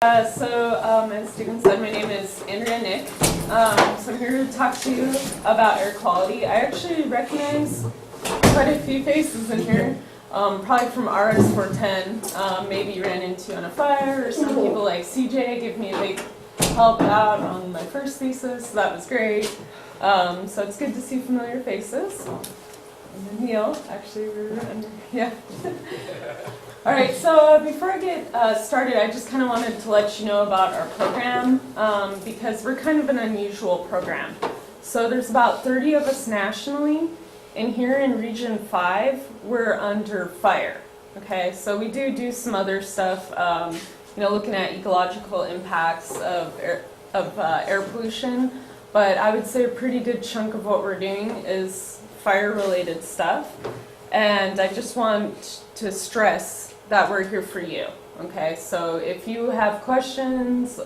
As Stephen said, my name is Andrea Nick. So I'm here to talk to you about air quality. I actually recognize quite a few faces in here, probably from RS410. Maybe you ran into on a fire, or some people like CJ gave me a big help out on my first thesis, so that was great. So it's good to see familiar faces. And then Neil, actually, we were under, yeah. All right, so before I get started, I just kind of wanted to let you know about our program because we're kind of an unusual program. So there's about 30 of us nationally, and here in Region 5, we're under fire. Okay, so we do some other stuff, looking at ecological impacts of air pollution, but I would say a pretty good chunk of what we're doing is fire-related stuff, and I just want to stress that we're here for you, okay? So if you have questions,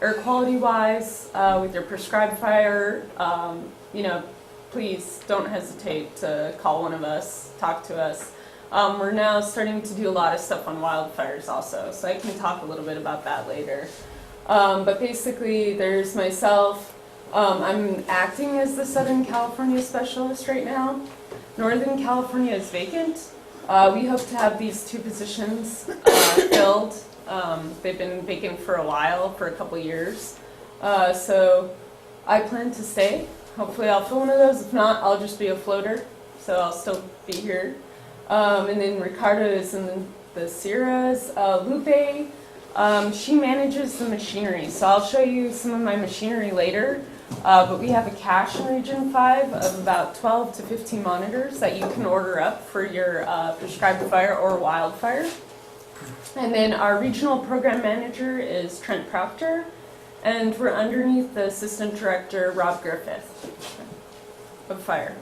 air quality-wise, with your prescribed fire, please don't hesitate to call one of us, talk to us. We're now starting to do a lot of stuff on wildfires also, so I can talk a little bit about that later. But basically, there's myself. I'm acting as the Southern California specialist right now. Northern California is vacant. We hope to have these two positions filled. They've been vacant for a while, for a couple years. So I plan to stay. Hopefully I'll fill one of those. If not, I'll just be a floater. So I'll still be here. And then Ricardo is in the Sierras. Lupe, she manages the machinery. So I'll show you some of my machinery later. But we have a cache in Region 5 of about 12 to 15 monitors that you can order up for your prescribed fire or wildfire. And then our regional program manager is Trent Proctor, and we're underneath the assistant director, Rob Griffith, of fire.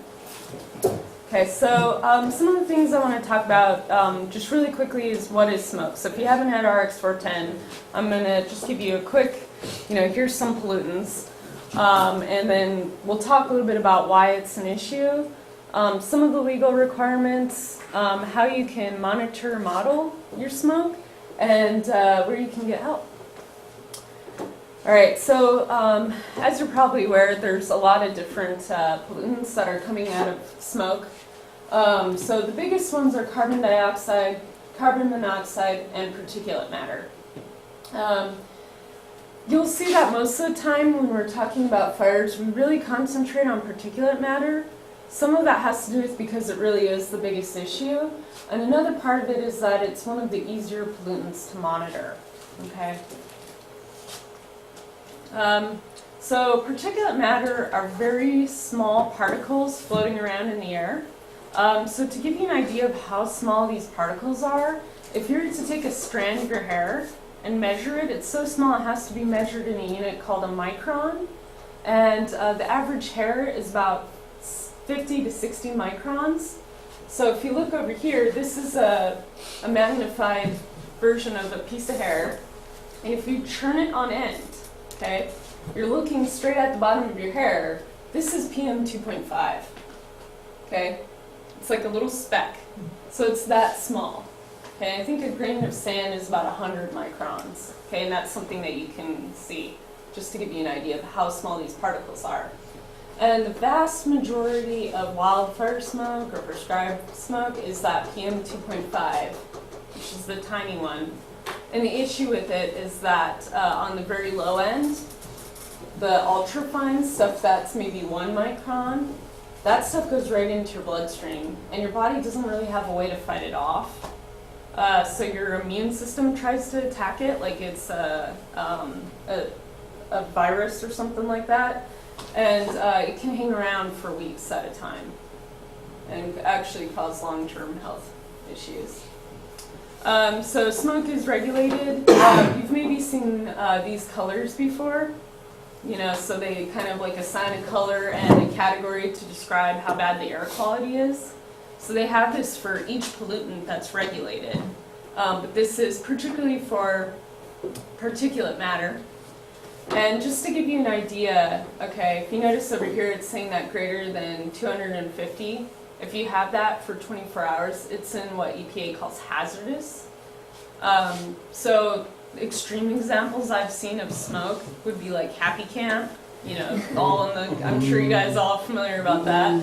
Okay, so some of the things I want to talk about just really quickly is what is smoke. So if you haven't had RX410, I'm going to just give you a quick, here's some pollutants. And then we'll talk a little bit about why it's an issue, some of the legal requirements, how you can monitor and model your smoke, and where you can get help. All right, so as you're probably aware, there's a lot of different pollutants that are coming out of smoke. So the biggest ones are carbon dioxide, carbon monoxide, and particulate matter. You'll see that most of the time when we're talking about fires, we really concentrate on particulate matter. Some of that has to do with because it really is the biggest issue. And another part of it is that it's one of the easier pollutants to monitor. Okay. So particulate matter are very small particles floating around in the air. So to give you an idea of how small these particles are, if you were to take a strand of your hair and measure it, it's so small it has to be measured in a unit called a micron. And the average hair is about 50 to 60 microns. So if you look over here, this is a magnified version of a piece of hair. And if you turn it on end, okay, you're looking straight at the bottom of your hair. This is PM 2.5, okay? It's like a little speck. So it's that small. Okay, I think a grain of sand is about 100 microns. Okay, and that's something that you can see, just to give you an idea of how small these particles are. And the vast majority of wildfire smoke or prescribed smoke is that PM 2.5, which is the tiny one. And the issue with it is that on the very low end, the ultrafine stuff that's maybe 1 micron, that stuff goes right into your bloodstream, and your body doesn't really have a way to fight it off. So your immune system tries to attack it like it's a virus or something like that, and it can hang around for weeks at a time and actually cause long-term health issues. So smoke is regulated. You've maybe seen these colors before, so they kind of like assign a color and a category to describe how bad the air quality is. So they have this for each pollutant that's regulated. But this is particularly for particulate matter. And just to give you an idea, okay, if you notice over here it's saying that greater than 250, if you have that for 24 hours, it's in what EPA calls hazardous. So extreme examples I've seen of smoke would be like Happy Camp, you know, all in the, I'm sure you guys are all familiar about that.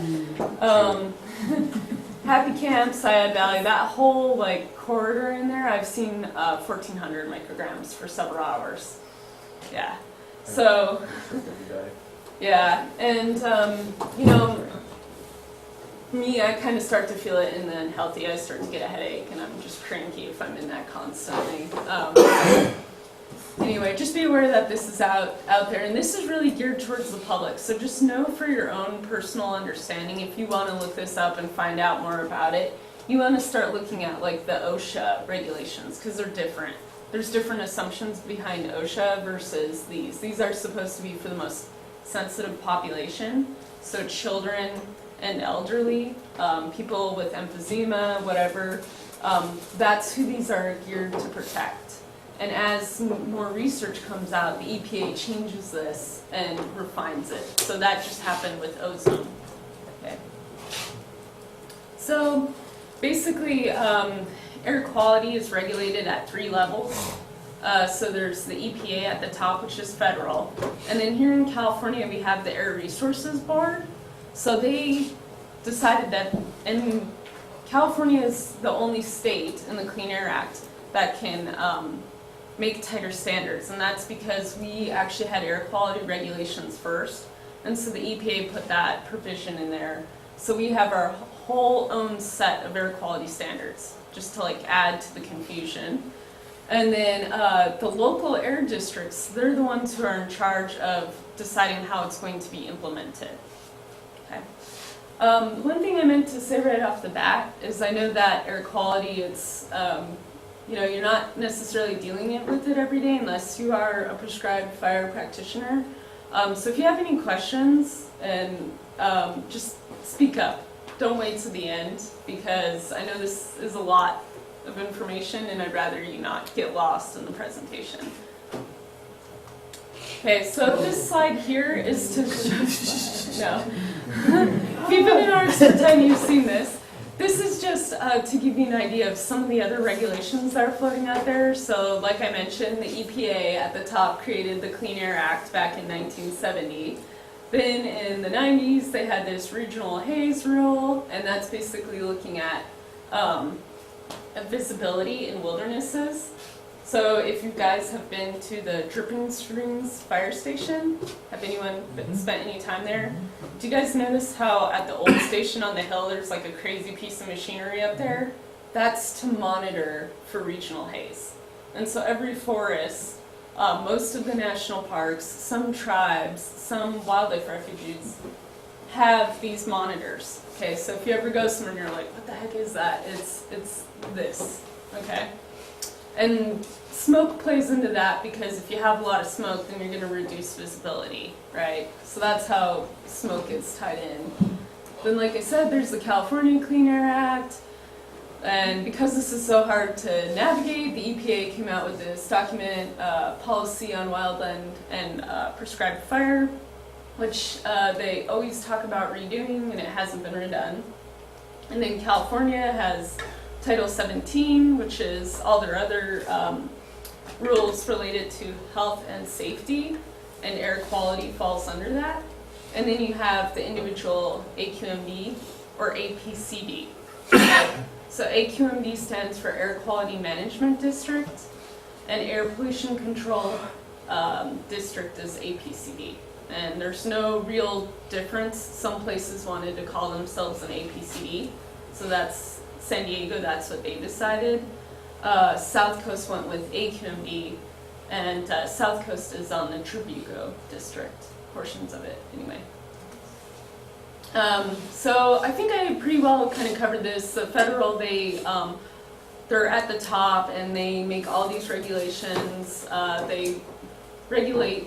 Happy Camp, Syed Valley, that whole like corridor in there, I've seen 1,400 micrograms for several hours. Yeah. So, yeah, and you know, me, I kind of start to feel it, and then healthy, I start to get a headache, and I'm just cranky if I'm in that constantly. Anyway, just be aware that this is out there, and this is really geared towards the public. So just know for your own personal understanding, if you want to look this up and find out more about it, you want to start looking at like the OSHA regulations, because they're different. There's different assumptions behind OSHA versus these. These are supposed to be for the most sensitive population, so children and elderly, people with emphysema, whatever. That's who these are geared to protect. And as more research comes out, the EPA changes this and refines it. So that just happened with ozone. Okay. So basically, air quality is regulated at 3 levels. So there's the EPA at the top, which is federal. And then here in California, we have the Air Resources Board. So they decided that, and California is the only state in the Clean Air Act that can make tighter standards. And that's because we actually had air quality regulations first. And so the EPA put that provision in there. So we have our whole own set of air quality standards, just to like add to the confusion. And then the local air districts, they're the ones who are in charge of deciding how it's going to be implemented. Okay. One thing I meant to say right off the bat is I know that air quality, it's, you know, you're not necessarily dealing with it every day unless you are a prescribed fire practitioner. So if you have any questions, and just speak up. Don't wait to the end, because I know this is a lot of information and I'd rather you not get lost in the presentation. Okay, so this slide here is to no. If you've been in ours for 10, you've seen this. This is just to give you an idea of some of the other regulations that are floating out there. So like I mentioned, the EPA at the top created the Clean Air Act back in 1970. Then in the 90s, they had this regional haze rule, and that's basically looking at visibility in wildernesses. So if you guys have been to the Dripping Springs fire station, have anyone spent any time there? Do you guys notice how at the old station on the hill there's like a crazy piece of machinery up there? That's to monitor for regional haze. And so every forest, most of the national parks, some tribes, some wildlife refuges have these monitors. Okay, so if you ever go somewhere and you're like, what the heck is that? It's this, okay? And smoke plays into that, because if you have a lot of smoke, then you're going to reduce visibility, right? So that's how smoke is tied in. Then, like I said, there's the California Clean Air Act. And because this is so hard to navigate, the EPA came out with this document, Policy on Wildland and Prescribed Fire, which they always talk about redoing, and it hasn't been redone. And then California has Title 17, which is all their other rules related to health and safety, and air quality falls under that. And then you have the individual AQMD or APCD. So AQMD stands for Air Quality Management District, and Air Pollution Control District is APCD. And there's no real difference. Some places wanted to call themselves an APCD, so that's San Diego, that's what they decided. South Coast went with AQMD, and South Coast is on the Tribuco district, portions of it anyway. So I think I pretty well kind of covered this. The federal, they're at the top, and they make all these regulations. They regulate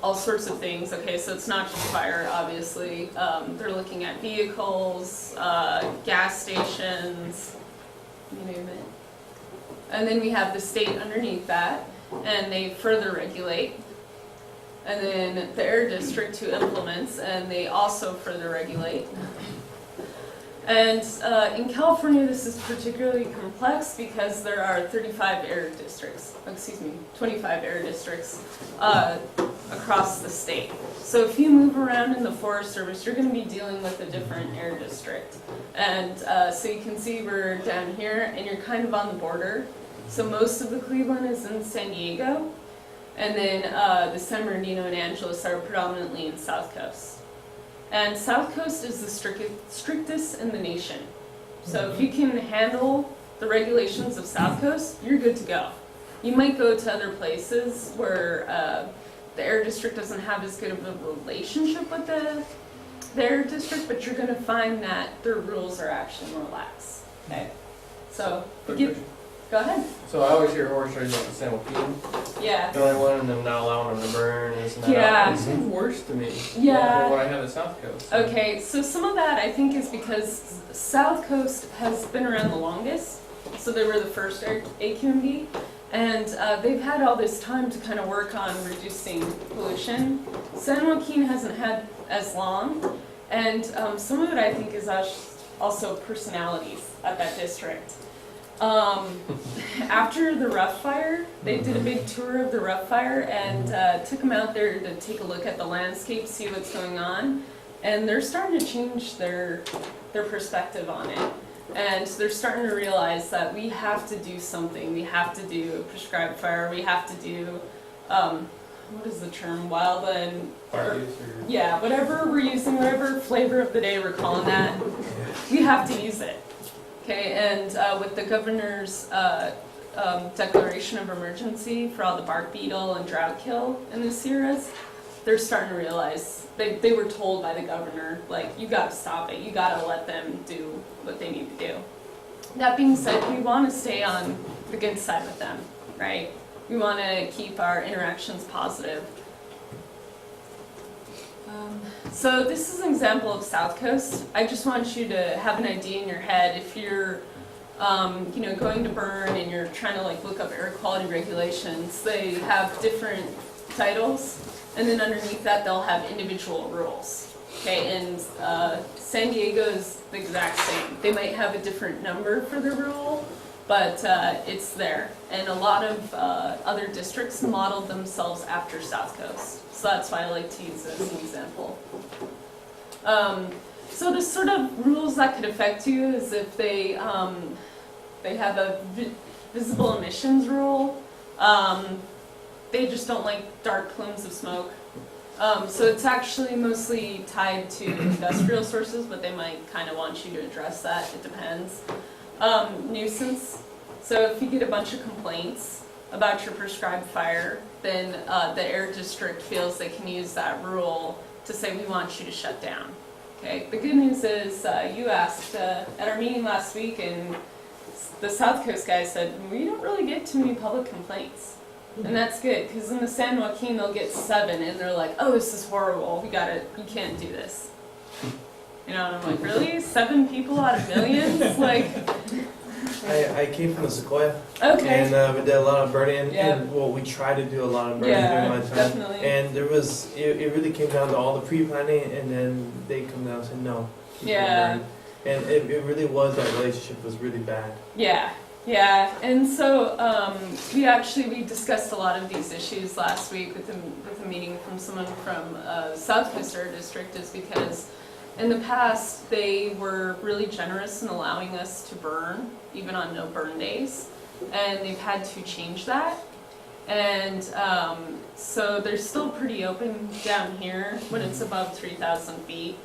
all sorts of things. Okay, so it's not just fire, obviously. They're looking at vehicles, gas stations, you name it. And then we have the state underneath that, and they further regulate. And then the air district who implements, and they also further regulate. And in California, this is particularly complex because there are 25 air districts, 25 air districts across the state. So if you move around in the Forest Service, you're going to be dealing with a different air district. And so you can see we're down here, and you're kind of on the border. So most of the Cleveland is in San Diego, and then the San Bernardino and Angeles are predominantly in South Coast. And South Coast is the strictest in the nation. So if you can handle the regulations of South Coast, you're good to go. You might go to other places where the air district doesn't have as good of a relationship with the air district, but you're going to find that their rules are actually more lax. Okay. So go ahead. So I always hear horror stories about the San Joaquin. Yeah. The only one, and them not allowing them to burn and this and that. Yeah. It seems worse to me Yeah. than what I have at South Coast. Okay, so some of that I think is because South Coast has been around the longest. So they were the first AQMD, and they've had all this time to kind of work on reducing pollution. San Joaquin hasn't had as long, and some of it I think is also personalities at that district. After the Rough Fire, they did a big tour of the Rough Fire and took them out there to take a look at the landscape, see what's going on, and they're starting to change their perspective on it. And they're starting to realize that we have to do something. We have to do a prescribed fire. We have to do, what is the term, wildland? Yeah, whatever we're using, whatever flavor of the day we're calling that, we have to use it. Okay, and with the governor's declaration of emergency for all the bark beetle and drought kill in the Sierras, they're starting to realize, they were told by the governor, like, you gotta stop it, you gotta let them do what they need to do. That being said, we want to stay on the good side with them, right? We want to keep our interactions positive. So this is an example of South Coast. I just want you to have an idea in your head if you're going to burn and you're trying to look up air quality regulations. They have different titles, and then underneath that they'll have individual rules. Okay, and San Diego is the exact same. They might have a different number for the rule, but it's there. And a lot of other districts modeled themselves after South Coast. So that's why I like to use this as an example. So the sort of rules that could affect you is if they have a visible emissions rule. They just don't like dark plumes of smoke. So it's actually mostly tied to industrial sources, but they might kind of want you to address that. It depends. Nuisance. So if you get a bunch of complaints about your prescribed fire, then the air district feels they can use that rule to say, we want you to shut down. Okay. The good news is you asked at our meeting last week, and the South Coast guy said, we don't really get too many public complaints. And that's good, because in the San Joaquin they'll get 7, and they're like, oh, this is horrible, you can't do this. You know, and I'm like, really? 7 people out of millions? I came from the Sequoia. Okay. And we did a lot of burning, Yeah. and we tried to do a lot of burning during my time. Definitely. And it really came down to all the pre-planning, and then they come down and say no. Yeah. And it really was, that relationship was really bad. Yeah, and so we discussed a lot of these issues last week with a meeting from someone from South Coast Air District, is because in the past they were really generous in allowing us to burn, even on no burn days, and they've had to change that. And so they're still pretty open down here when it's above 3,000 feet,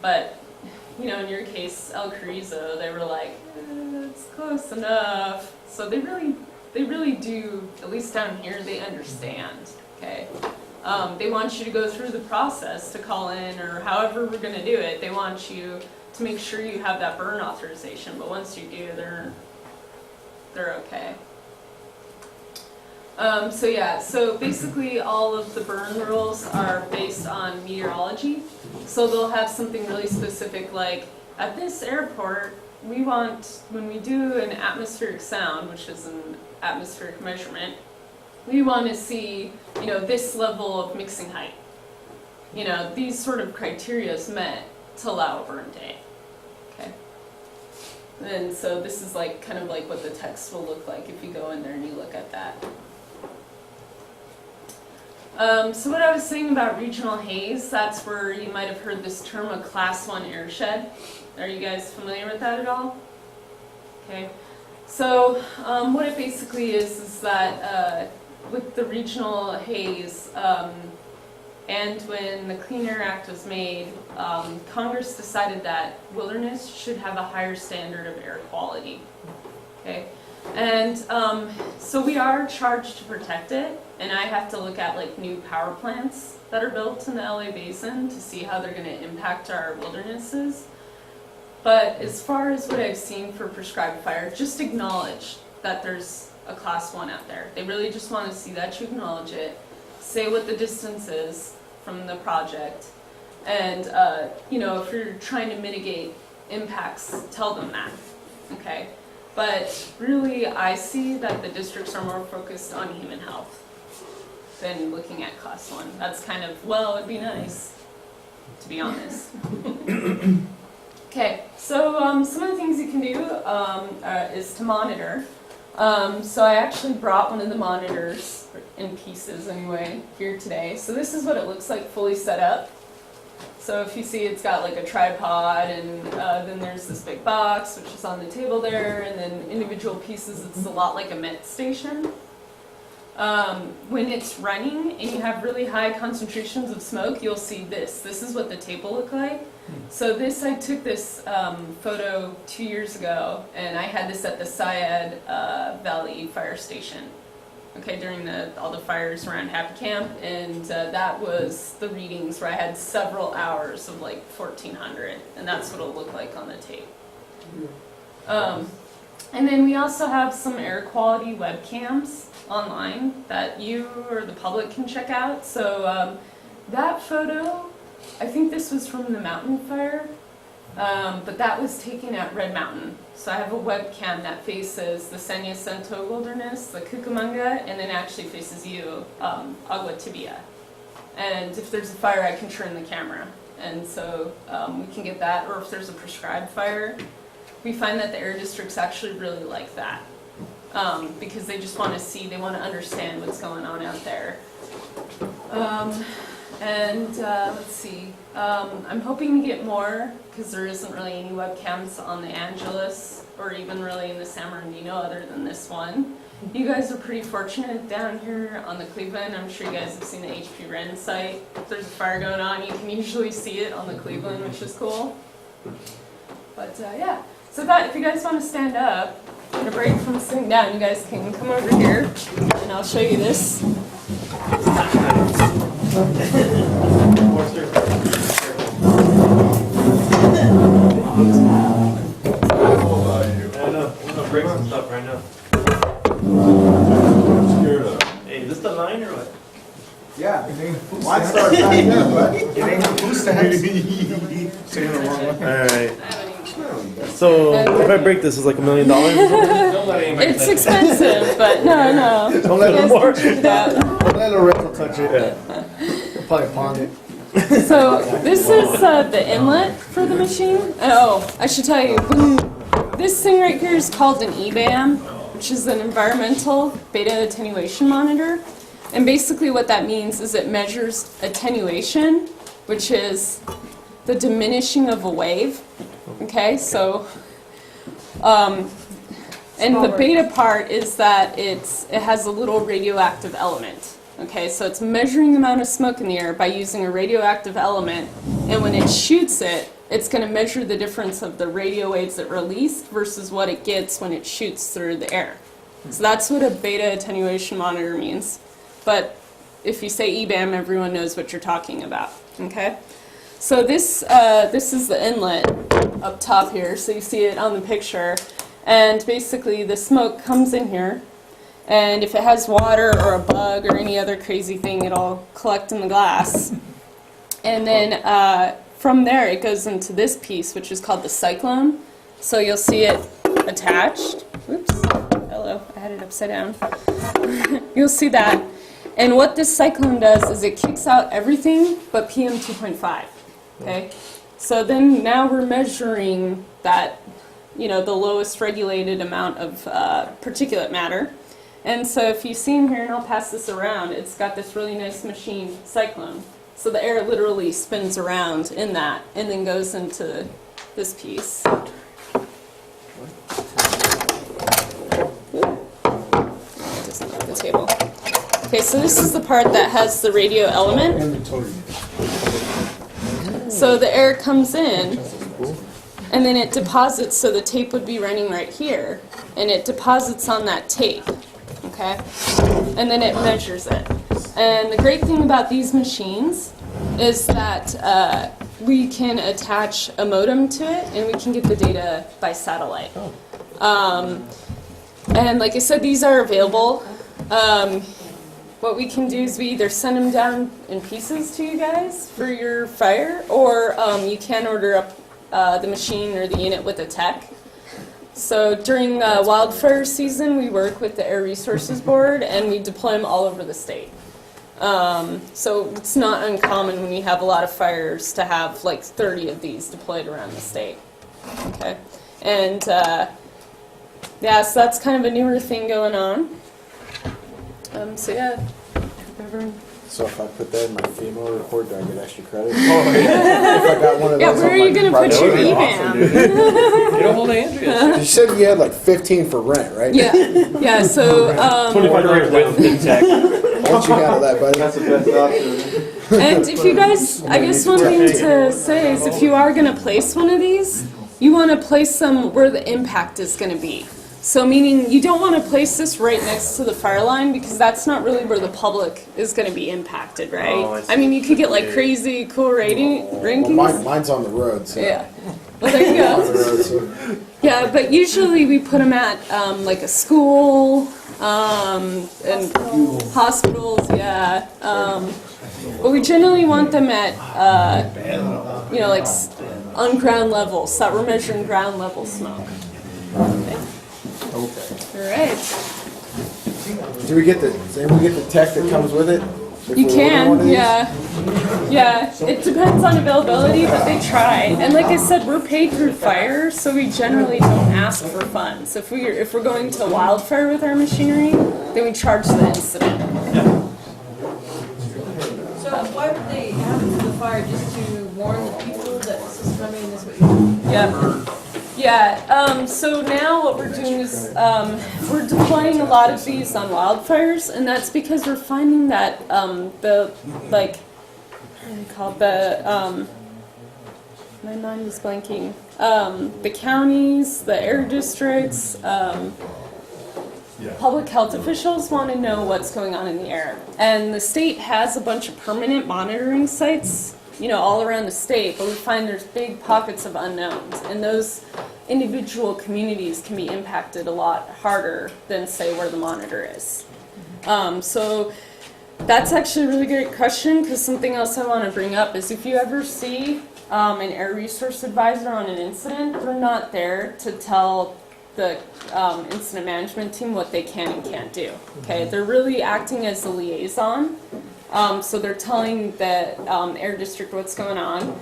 but you know, in your case, El Carrizo, they were like, it's close enough. So they really do, at least down here, they understand, okay? They want you to go through the process to call in, or however we're gonna do it. They want you to make sure you have that burn authorization, but once you do, they're okay. So basically all of the burn rules are based on meteorology. So they'll have something really specific, like at this airport, we want, when we do an atmospheric sound, which is an atmospheric measurement, we want to see, you know, this level of mixing height. You know, these sort of criteria is met to allow a burn day. Okay. And so this is like kind of like what the text will look like if you go in there and you look at that. So what I was saying about regional haze, that's where you might have heard this term a class 1 airshed. Are you guys familiar with that at all? Okay. So what it basically is that with the regional haze, and when the Clean Air Act was made, Congress decided that wilderness should have a higher standard of air quality. Okay, and so we are charged to protect it, and I have to look at like new power plants that are built in the LA Basin to see how they're going to impact our wildernesses. But as far as what I've seen for prescribed fire, just acknowledge that there's a class 1 out there. They really just want to see that you acknowledge it, say what the distance is from the project, and you know, if you're trying to mitigate impacts, tell them that, okay? But really, I see that the districts are more focused on human health than looking at class 1. That's kind of, well, it'd be nice, to be honest. Okay, so some of the things you can do is to monitor. So I actually brought one of the monitors, in pieces anyway, here today. So this is what it looks like fully set up. So if you see, it's got like a tripod, and then there's this big box, which is on the table there, and then individual pieces. It's a lot like a MET station. When it's running and you have really high concentrations of smoke, you'll see this. This is what the tape will look like. So this, I took this photo 2 years ago, and I had this at the Syed Valley Fire Station. Okay, during all the fires around Happy Camp, and that was the readings where I had several hours of like 1,400, and that's what it'll look like on the tape. And then we also have some air quality webcams online that you or the public can check out. So that photo, I think this was from the mountain fire, but that was taken at Red Mountain. So I have a webcam that faces the San Jacinto Wilderness, the Cucamonga, and then actually faces you, Agua Tibia. And if there's a fire, I can turn the camera. And so we can get that, or if there's a prescribed fire, we find that the air districts actually really like that. Because they just want to see, they want to understand what's going on out there. Let's see, I'm hoping to get more, because there isn't really any webcams on the Angeles, or even really in the San Bernardino other than this one. You guys are pretty fortunate down here on the Cleveland. I'm sure you guys have seen the HP Wren site. If there's a fire going on, you can usually see it on the Cleveland, which is cool. But yeah, so that, if you guys want to stand up, in a break from sitting down, you guys can come over here, and I'll show you this. I know. I'm gonna break some stuff right now. Hey, is this the line or what? Yeah, mine starts right there, but it ain't who's the heck? Alright. So, if I break this, it's like $1 million? Don't let anybody It's touch it. expensive, but no. Don't let You them guys can check it out. Don't let a rental touch it. They'll probably pawn it. So this is the inlet for the machine. Oh, I should tell you, this thing right here is called an EBAM, which is an environmental beta attenuation monitor. And basically what that means is it measures attenuation, which is the diminishing of a wave. Okay, so, and the beta part is that it has a little radioactive element. Okay, so it's measuring the amount of smoke in the air by using a radioactive element, and when it shoots it, it's going to measure the difference of the radio waves it released versus what it gets when it shoots through the air. So that's what a beta attenuation monitor means. But if you say EBAM, everyone knows what you're talking about. Okay, so this is the inlet up top here, so you see it on the picture, and basically the smoke comes in here. And if it has water or a bug or any other crazy thing, it'll collect in the glass. And then from there, it goes into this piece, which is called the cyclone. So you'll see it attached. Oops. Hello. I had it upside down. You'll see that. And what this cyclone does is it kicks out everything but PM 2.5. Okay? So then now we're measuring that the lowest regulated amount of particulate matter. And so if you see in here, and I'll pass this around, it's got this really nice machine cyclone. So the air literally spins around in that and then goes into this piece. The table. Okay, so this is the part that has the radio element. So the air comes in, and then it deposits, so the tape would be running right here, and it deposits on that tape, okay? And then it measures it. And the great thing about these machines is that we can attach a modem to it, and we can get the data by satellite. And like I said, these are available. What we can do is we either send them down in pieces to you guys for your fire, or you can order up the machine or the unit with a tech. So during wildfire season, we work with the Air Resources Board, and we deploy them all over the state. So it's not uncommon when you have a lot of fires to have like 30 of these deployed around the state. Okay, and yeah, so that's kind of a newer thing going on. So yeah. So if I put that in my female report, do I get extra credit? If I got one of Yeah, those where on are you my going to put your project? EBAM? You don't hold Andrea. You said you had like 15 for rent, right? Yeah, so, 25 with the tech. Once you handle that, buddy. That's the best option. and if you guys, I guess one thing to say is if you are going to place one of these, you want to place them where the impact is going to be. So meaning you don't want to place this right next to the fire line because that's not really where the public is going to be impacted, right? Oh, I see. I mean, you could get like crazy cool rankings. Well, mine's on the road, so. Yeah. Well, there you On the go. road, so. Yeah, but usually we put them at like a school and hospitals, yeah. But we generally want them at, like on ground level, so that we're measuring ground level smoke. All right. Do we get the tech that comes with it? If You we order one of can, these? yeah. Yeah, it depends on availability, but they try. And like I said, we're paid through fire, so we generally don't ask for funds. If we're going to wildfire with our machinery, then we charge the incident. So why would they have it to the fire, just to warn the people that this is coming and this is what you're doing? Yeah. Yeah, so now what we're doing is we're deploying a lot of these on wildfires, and that's because we're finding that my mind is blanking. The counties, the air districts, public health officials want to know what's going on in the air. And the state has a bunch of permanent monitoring sites, all around the state, but we find there's big pockets of unknowns, and those individual communities can be impacted a lot harder than, say, where the monitor is. So that's actually a really great question, because something else I want to bring up is if you ever see an air resource advisor on an incident, they're not there to tell the incident management team what they can and can't do. Okay, they're really acting as a liaison. So they're telling the air district what's going on.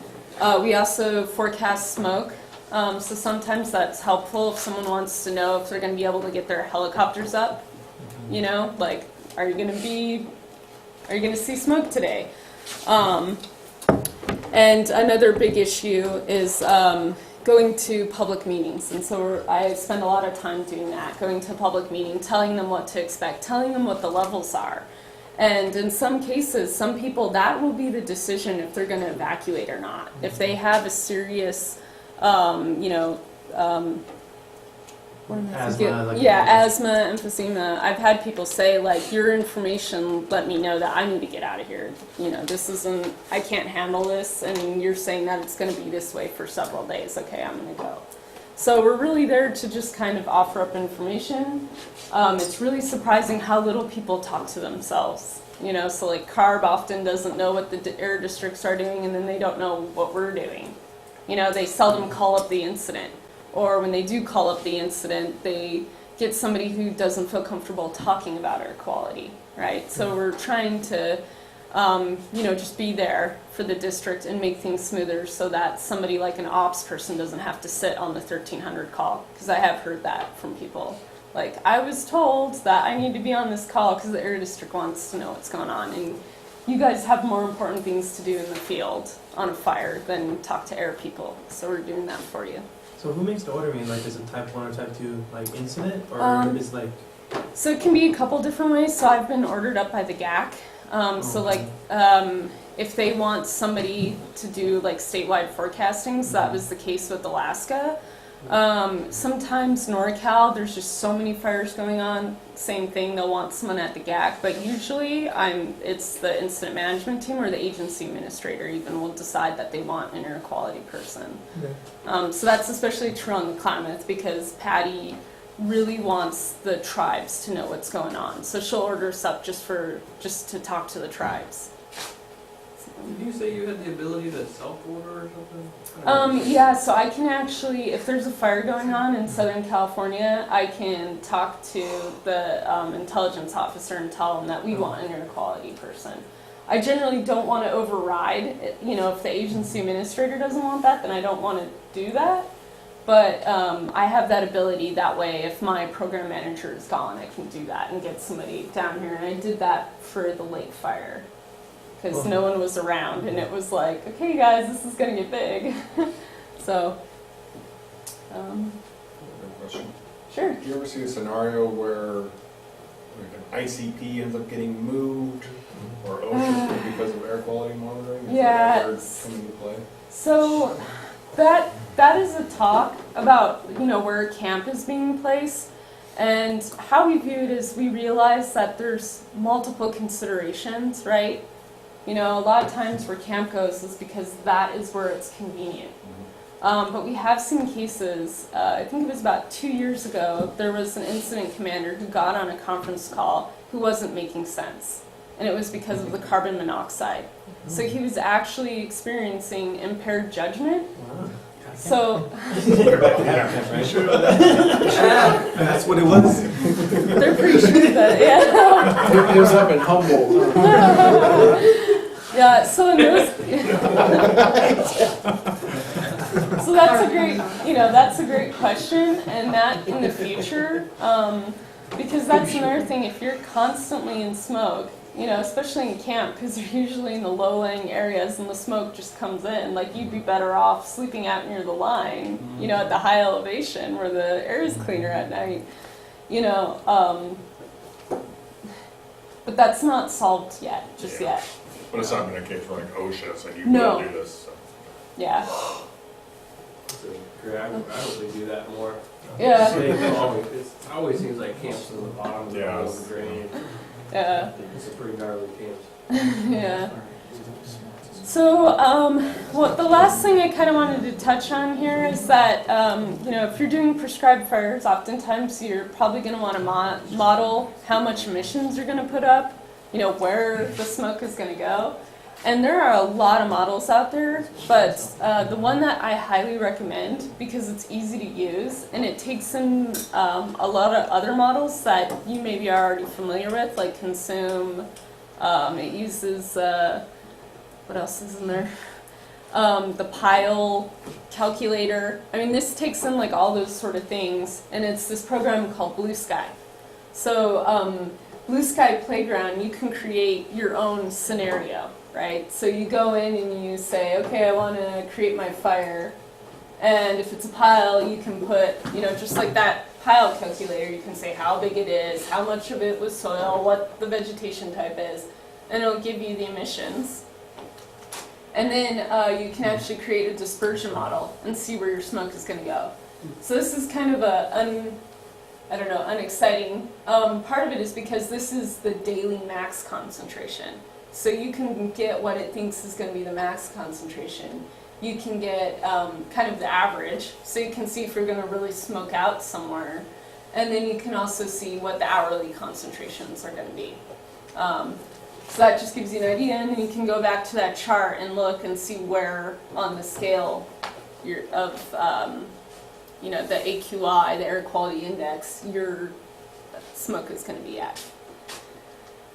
We also forecast smoke. So sometimes that's helpful if someone wants to know if they're going to be able to get their helicopters up. Like, are you going to see smoke today? And another big issue is going to public meetings. And so I spend a lot of time doing that, going to a public meeting, telling them what to expect, telling them what the levels are. And in some cases, some people, that will be the decision if they're going to evacuate or not. If they have a serious, asthma, emphysema. I've had people say, like, your information let me know that I need to get out of here. This isn't, I can't handle this, and you're saying that it's going to be this way for several days. Okay, I'm going to go. So we're really there to just kind of offer up information. It's really surprising how little people talk to themselves. So like CARB often doesn't know what the air districts are doing, and then they don't know what we're doing. They seldom call up the incident. Or when they do call up the incident, they get somebody who doesn't feel comfortable talking about air quality, right? So we're trying to just be there for the district and make things smoother so that somebody like an ops person doesn't have to sit on the 1300 call. Because I have heard that from people. Like, I was told that I need to be on this call because the air district wants to know what's going on. And you guys have more important things to do in the field on a fire than talk to air people. So we're doing that for you. So who makes the ordering? Like, is it type 1 or type 2, like, incident? Or is like... So it can be a couple different ways. So I've been ordered up by the GAC. If they want somebody to do like statewide forecasting, so that was the case with Alaska. Sometimes NorCal, there's just so many fires going on. Same thing, they'll want someone at the GAC, but usually it's the incident management team or the agency administrator even will decide that they want an air quality person. Okay. So that's especially true on the Klamath because Patty really wants the tribes to know what's going on. So she'll order us up just to talk to the tribes. Did you say you had the ability to self-order or something? Yeah, so I can actually, if there's a fire going on in Southern California, I can talk to the intelligence officer and tell them that we want an air quality person. I generally don't want to override, if the agency administrator doesn't want that, then I don't want to do that. But I have that ability that way. If my program manager is gone, I can do that and get somebody down here. And I did that for the lake fire because no one was around, and it was like, okay, guys, this is gonna get big. So, Question. sure. Do you ever see a scenario where like an ICP ends up getting moved or OSHA because of air quality monitoring? Is Yeah. that ever come into play? So that is a talk about where camp is being placed, and how we view it is we realize that there's multiple considerations, right? A lot of times where camp goes is because that is where it's convenient. But we have seen cases, I think it was about 2 years ago, there was an incident commander who got on a conference call who wasn't making sense. And it was because of the carbon monoxide. So he was actually experiencing impaired judgment. Wow. So That's what it was. they're pretty sure that, yeah. It was up in Humboldt. Yeah, so in those, so that's a great question, and that in the future, because that's another thing, if you're constantly in smoke, especially in camp, because you're usually in the low-lying areas and the smoke just comes in, like you'd be better off sleeping out near the line, at the high elevation where the air is cleaner at night, but that's not solved yet, yet. But it's not been a case for like OSHA saying you No. will do this. So. Yeah. I would do that more. Yeah. It always seems like camps in the bottom of the Yeah. drain. Yeah. It's a pretty gnarly camp. Yeah. So, the last thing I kind of wanted to touch on here is that, if you're doing prescribed fires, oftentimes you're probably going to want to model how much emissions you're going to put up, where the smoke is going to go. And there are a lot of models out there, but the one that I highly recommend, because it's easy to use, and it takes in a lot of other models that you maybe are already familiar with, like Consume. It uses, what else is in there? The pile calculator. I mean, this takes in like all those sort of things, and it's this program called Blue Sky. So Blue Sky Playground, you can create your own scenario. Right? So you go in and you say, okay, I want to create my fire. And if it's a pile, you can put, just like that pile calculator, you can say how big it is, how much of it was soil, what the vegetation type is, and it'll give you the emissions. And then you can actually create a dispersion model and see where your smoke is going to go. So this is kind of unexciting. Part of it is because this is the daily max concentration. So you can get what it thinks is going to be the max concentration. You can get kind of the average, so you can see if you're going to really smoke out somewhere. And then you can also see what the hourly concentrations are going to be. So that just gives you an idea, and then you can go back to that chart and look and see where on the scale of the AQI, the air quality index, your smoke is going to be at.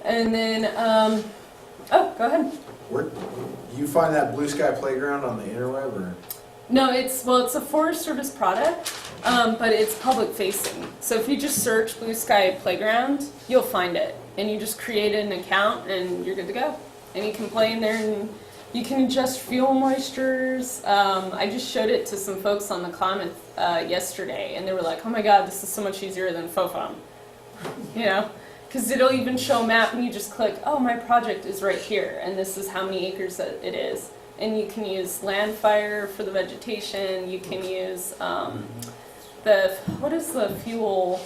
And then Oh, go ahead. Where, do you find that Blue Sky Playground on the interweb, or? No, it's a Forest Service product, but it's public facing. So if you just search Blue Sky Playground, you'll find it. And you just create an account and you're good to go. And you can play in there and you can adjust fuel moistures. I just showed it to some folks on the Klamath yesterday, and they were like, oh my god, this is so much easier than FOFOM. You know? Because it'll even show a map and you just click, oh, my project is right here, and this is how many acres that it is. And you can use land fire for the vegetation. You can use what is the fuel?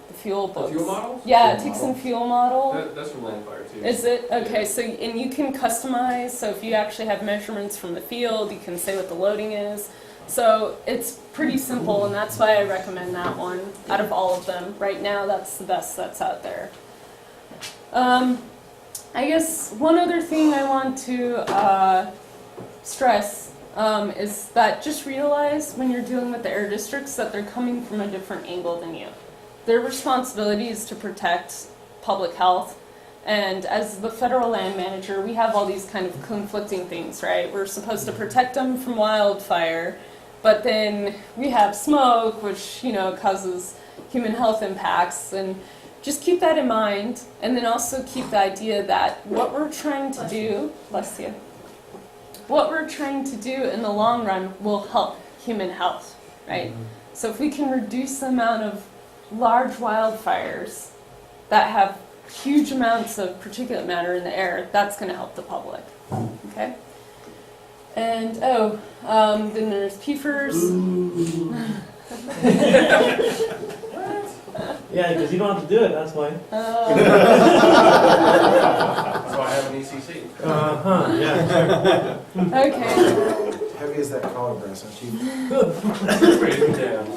The fuel The books. fuel models? Yeah, it takes in fuel model. That's from Landfire too. Is it? Okay, so, and you can customize, so if you actually have measurements from the field, you can say what the loading is. So it's pretty simple, and that's why I recommend that one out of all of them. Right now, that's the best that's out there. I guess one other thing I want to stress is that just realize when you're dealing with the air districts that they're coming from a different angle than you. Their responsibility is to protect public health, and as the federal land manager, we have all these kind of conflicting things, right? We're supposed to protect them from wildfire, but then we have smoke, which, you know, causes human health impacts, and just keep that in mind, and then also keep the idea that what we're trying to do, bless you, what we're trying to do in the long run will help human health, right? So if we can reduce the amount of large wildfires that have huge amounts of particulate matter in the air, that's going to help the public, okay? And, then there's PFAS. Yeah, because you don't have to do it, that's why. That's why I have an ECC. Yeah. Okay. Heavy as that collar brass, aren't you? Raise them down.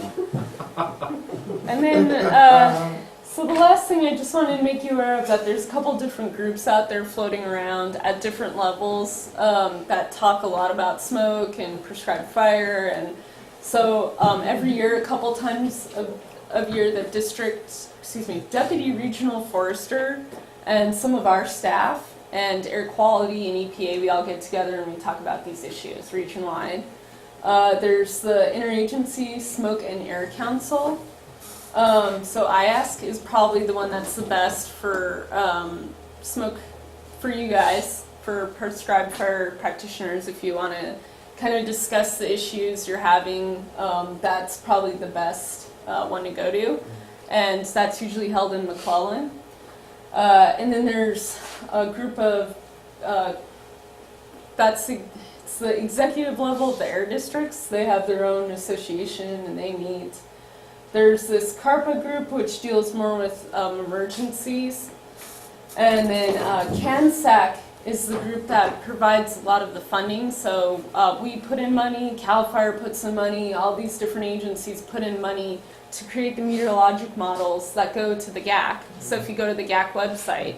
And then, so the last thing I just wanted to make you aware of that there's a couple different groups out there floating around at different levels that talk a lot about smoke and prescribed fire. And so every year, a couple times of year, the Deputy Regional Forester and some of our staff and air quality and EPA, we all get together and we talk about these issues region-wide. There's the Interagency Smoke and Air Council. So IASC is probably the one that's the best for smoke for you guys, for prescribed fire practitioners. If you want to kind of discuss the issues you're having, that's probably the best one to go to. And that's usually held in McClellan. And then there's a group of, it's the executive level of the air districts. They have their own association and they meet. There's this CARPA group, which deals more with emergencies. And then CANSAC is the group that provides a lot of the funding. So we put in money, CAL FIRE puts in money, all these different agencies put in money to create the meteorologic models that go to the GAC. So if you go to the GAC website,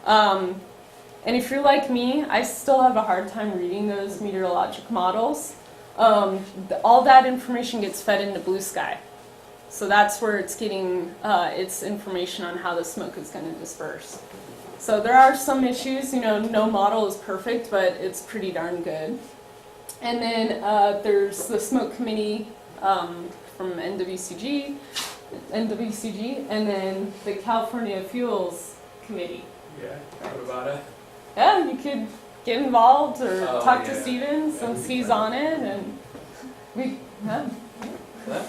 and if you're like me, I still have a hard time reading those meteorologic models. All that information gets fed into Blue Sky. So that's where it's getting its information on how the smoke is going to disperse. So there are some issues, you know, no model is perfect, but it's pretty darn good. And then there's the smoke committee from NWCG, and then the California Fuels Committee. Yeah, what about it? Yeah, you could get involved or talk to yeah. Steven since he's on it, and we, yeah. What?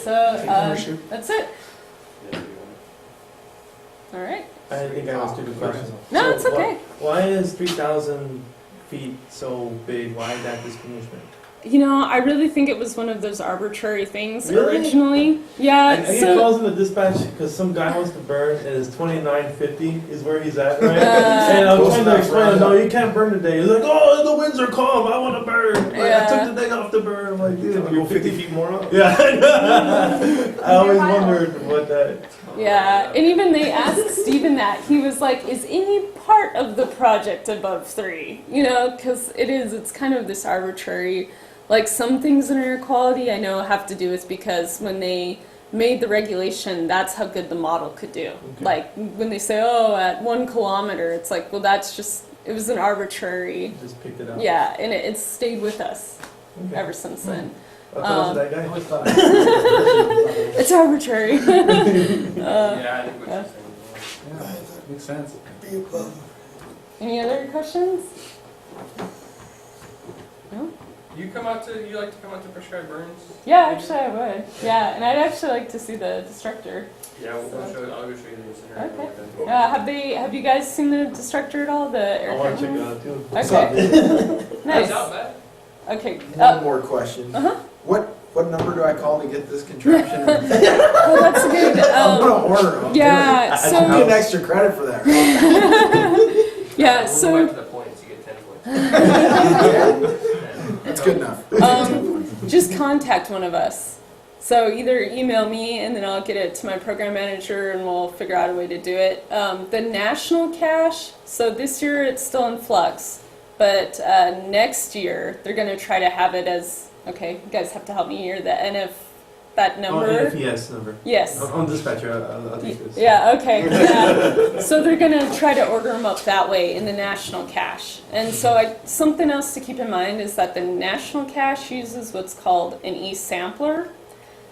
So that's it. All right. I think I have a stupid question. No, it's okay. Why is 3,000 feet so big? Why is that distinguishment? You know, I really think it was one of those arbitrary things Really? originally. I Yeah. get So calls in the dispatch because some guy wants to burn and it's 2950 is where he's at, right? And I'm trying to explain, no, you can't burn today. He's like, oh, the winds are calm, I want to burn. Like, Yeah. I took the day off to burn. I'm like, dude, Go 50 feet more up. Yeah, I always wondered what that. yeah, and even they asked Steven that. He was like, is any part of the project above 3? You know, because it's kind of this arbitrary, like some things in air quality I know have to do with because when they made the regulation, that's how good the model could do. Okay. Like when they say, oh, at 1 kilometer, it's like, well, that's just, it was an arbitrary, Just picked it up. yeah, and it's stayed with us Okay. ever since then. I'll tell that guy. It's arbitrary. Yeah, I think what you're saying. Yeah, makes sense. Any other questions? No? You like to come out to prescribe burns? Yeah, actually I would. Yeah, and I'd actually like to see the destructor. Yeah, I'll go show you the incinerator. Okay. Have you guys seen the destructor at all? The air I want to check it curtain? out too. Okay. Nice. Nice. Not bad. Okay. One more question. Uh-huh. What number do I call to get this contraption? Well, that's a good. I'm gonna order them. Yeah. I So get an extra credit for that, right? yeah. We'll go So back to the points. You get 10 points. That's good enough. just contact one of us. So either email me and then I'll get it to my program manager and we'll figure out a way to do it. The national cache. So this year it's still in flux, but next year they're going to try to have it as. Okay, you guys have to help me here. The NF, that number. Oh, NFES number. Yes. On dispatcher, I'll take this. Yeah, okay. Yeah. So they're going to try to order them up that way in the national cache. And so something else to keep in mind is that the national cache uses what's called an e-sampler.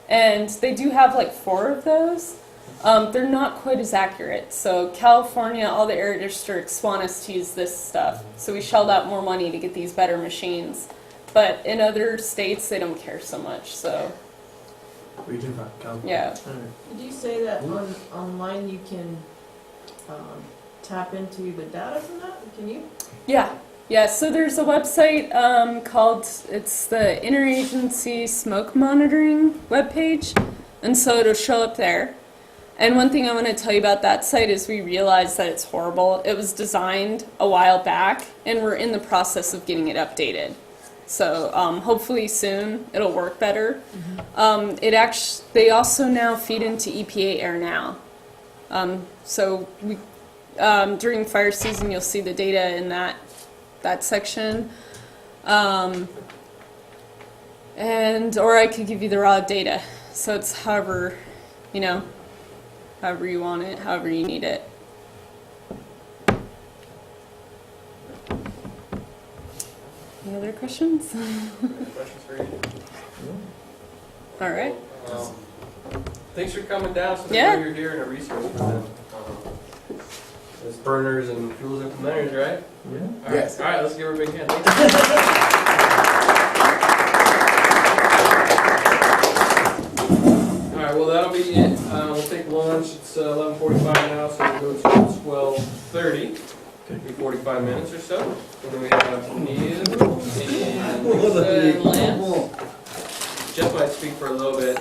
And they do have like 4 of those. They're not quite as accurate. So California, all the air districts want us to use this stuff. So we shelled out more money to get these better machines. But in other states, they don't care so much. So Region 5, California. yeah. Did you say that online you can tap into the data from that? Can you? Yeah, so there's a website called, it's the Interagency Smoke Monitoring webpage, and so it'll show up there. And one thing I want to tell you about that site is we realized that it's horrible. It was designed a while back, and we're in the process of getting it updated. So hopefully soon it'll work better. They also now feed into EPA Air Now. So we during fire season you'll see the data in that section. Or I could give you the raw data. So it's however you want it, however you need it. Any other questions? Questions for you? All right. Thanks for coming down. So Yeah. you're here in a resource for them. As burners and fuels implementers, right? Yeah. All right. Yes. All right, let's give her a big hand. Thank you. All right, well, that'll be it. We'll take lunch. It's 11:45 now, so we'll go to 12:30. Maybe 45 minutes or so. And then we have Neil and Lisa and Lance. Jeff might speak for a little bit.